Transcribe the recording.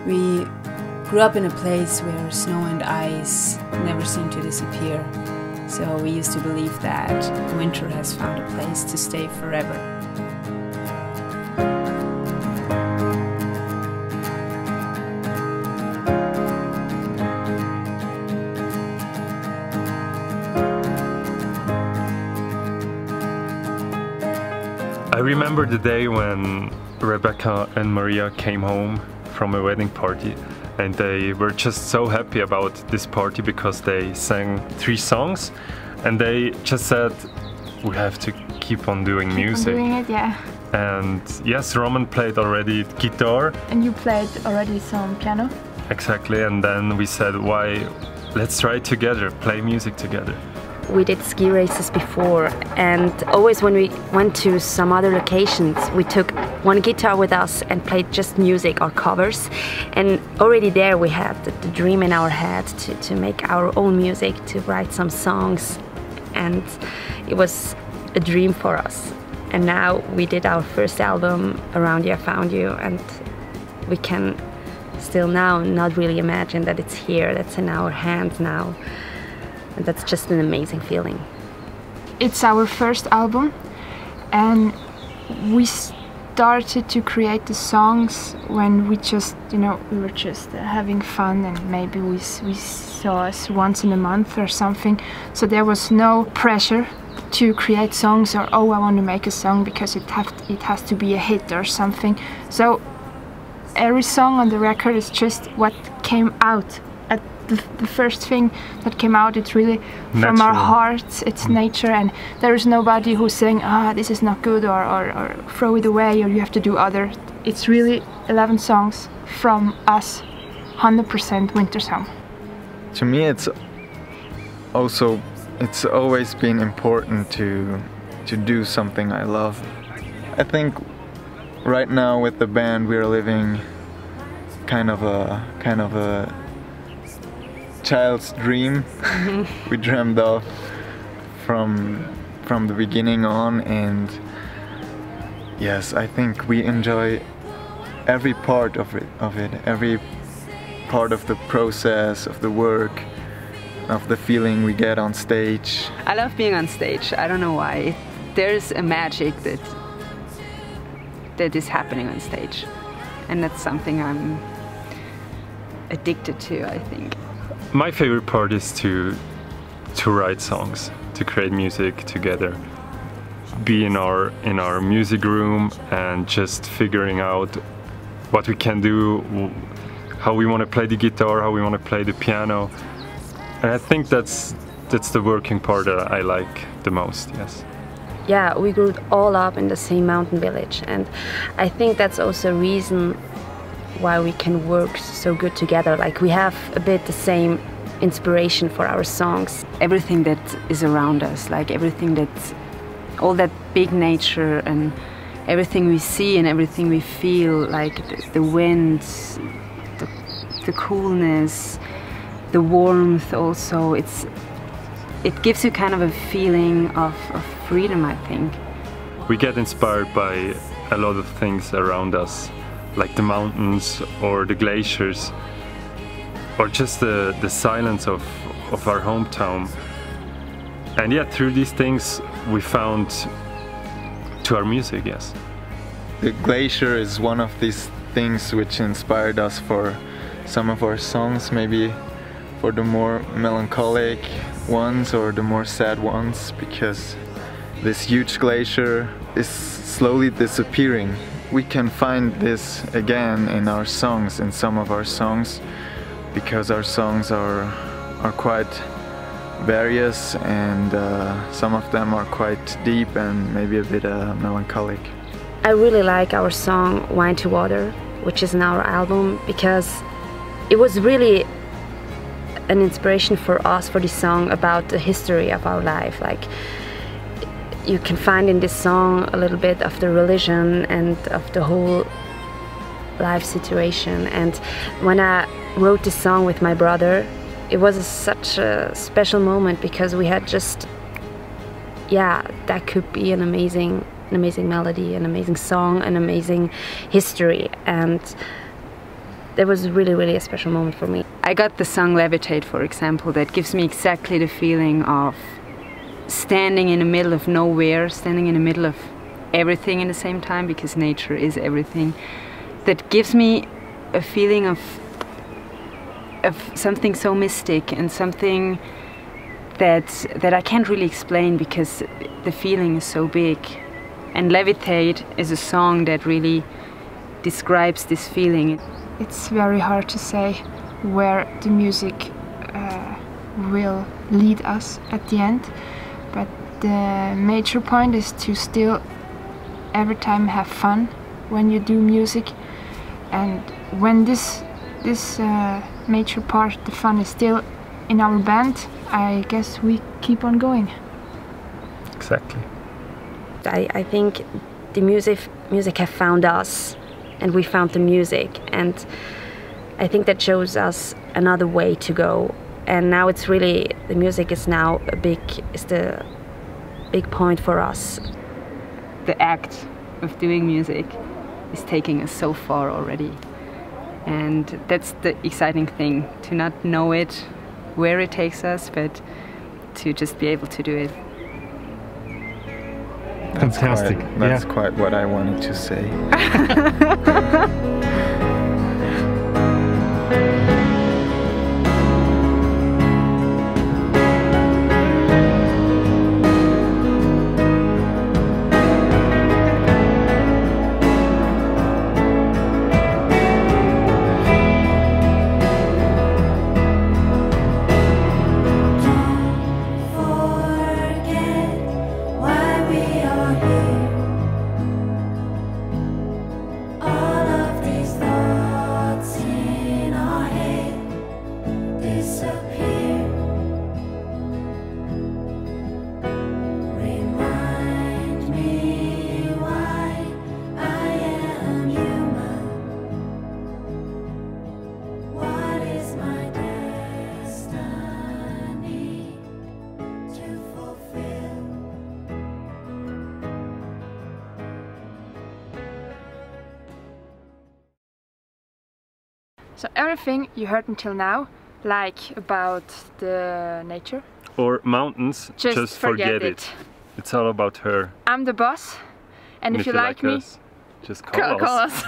We grew up in a place where snow and ice never seem to disappear. So we used to believe that winter has found a place to stay forever. I remember the day when Rebecca and Maria came home from a wedding party, and they were just so happy about this party because they sang 3 songs and they just said we have to keep on doing music. Doing it, yeah. And yes, Roman played already guitar. And you played already some piano. Exactly, and then we said, why, let's try it together, play music together. We did ski races before, and always when we went to some other locations, we took one guitar with us and played just music or covers. And already there we had the dream in our head to make our own music, to write some songs. And it was a dream for us. And now we did our first album, Around You I Found You, and we can still now not really imagine that it's here, that's in our hands now. And that's just an amazing feeling. It's our first album, and we started to create the songs when we just, we were just having fun, and maybe we saw us once in a month or something. So there was no pressure to create songs or, oh, I want to make a song because it has to be a hit or something. So every song on the record is just what came out. The first thing that came out, it's really from our hearts, it's nature, and there is nobody who's saying, this is not good, or throw it away, or you have to do other. It's really 11 songs from us, 100% Wintershome. To me, it's always been important to do something I love. I think right now with the band we're living kind of a child's dream. We dreamed of from the beginning on, and yes, I think we enjoy every part of it, every part of the process, of the work, of the feeling we get on stage. I love being on stage. I don't know why. There's a magic that is happening on stage, and that's something I'm addicted to, I think. My favorite part is to write songs, to create music together, be in our music room and just figuring out what we can do, how we want to play the guitar, how we want to play the piano. And I think that's the working part that I like the most, yes. Yeah, we grew all up in the same mountain village, and I think that's also a reason why we can work so good together. Like, we have a bit the same inspiration for our songs. Everything that is around us, like all that big nature and everything we see and everything we feel, like the wind, the coolness, the warmth also, it gives you kind of a feeling of freedom, I think. We get inspired by a lot of things around us, like the mountains or the glaciers, or just the silence of our hometown. And yeah, through these things we found to our music, yes. The glacier is one of these things which inspired us for some of our songs, maybe for the more melancholic ones or the more sad ones, because this huge glacier is slowly disappearing. We can find this again in our songs, in some of our songs, because our songs are quite various, and some of them are quite deep and maybe a bit melancholic. I really like our song Wine to Water, which is in our album, because it was really an inspiration for us for this song about the history of our life. Like, you can find in this song a little bit of the religion and of the whole life situation. And when I wrote this song with my brother, it was such a special moment, because we had just, that could be an amazing melody, an amazing song, an amazing history. And that was really, really a special moment for me. I got the song Levitate, for example, that gives me exactly the feeling of standing in the middle of nowhere, standing in the middle of everything in the same time, because nature is everything. That gives me a feeling of something so mystic and something that I can't really explain because the feeling is so big. And Levitate is a song that really describes this feeling. It's very hard to say where the music will lead us at the end, but the major point is to still every time have fun when you do music, and when this major part, the fun, is still in our band, I guess we keep on going. Exactly. I think the music have found us, and we found the music, and I think that shows us another way to go. And now it's really, the music is now the big point for us. The act of doing music is taking us so far already, and that's the exciting thing, to not know it, where it takes us, but to just be able to do it. Fantastic. That's quite what I wanted to say. So everything you heard until now, like about the nature, Or mountains, just forget it. It's all about her. I'm the boss, and if you like me, us, just call us. call us.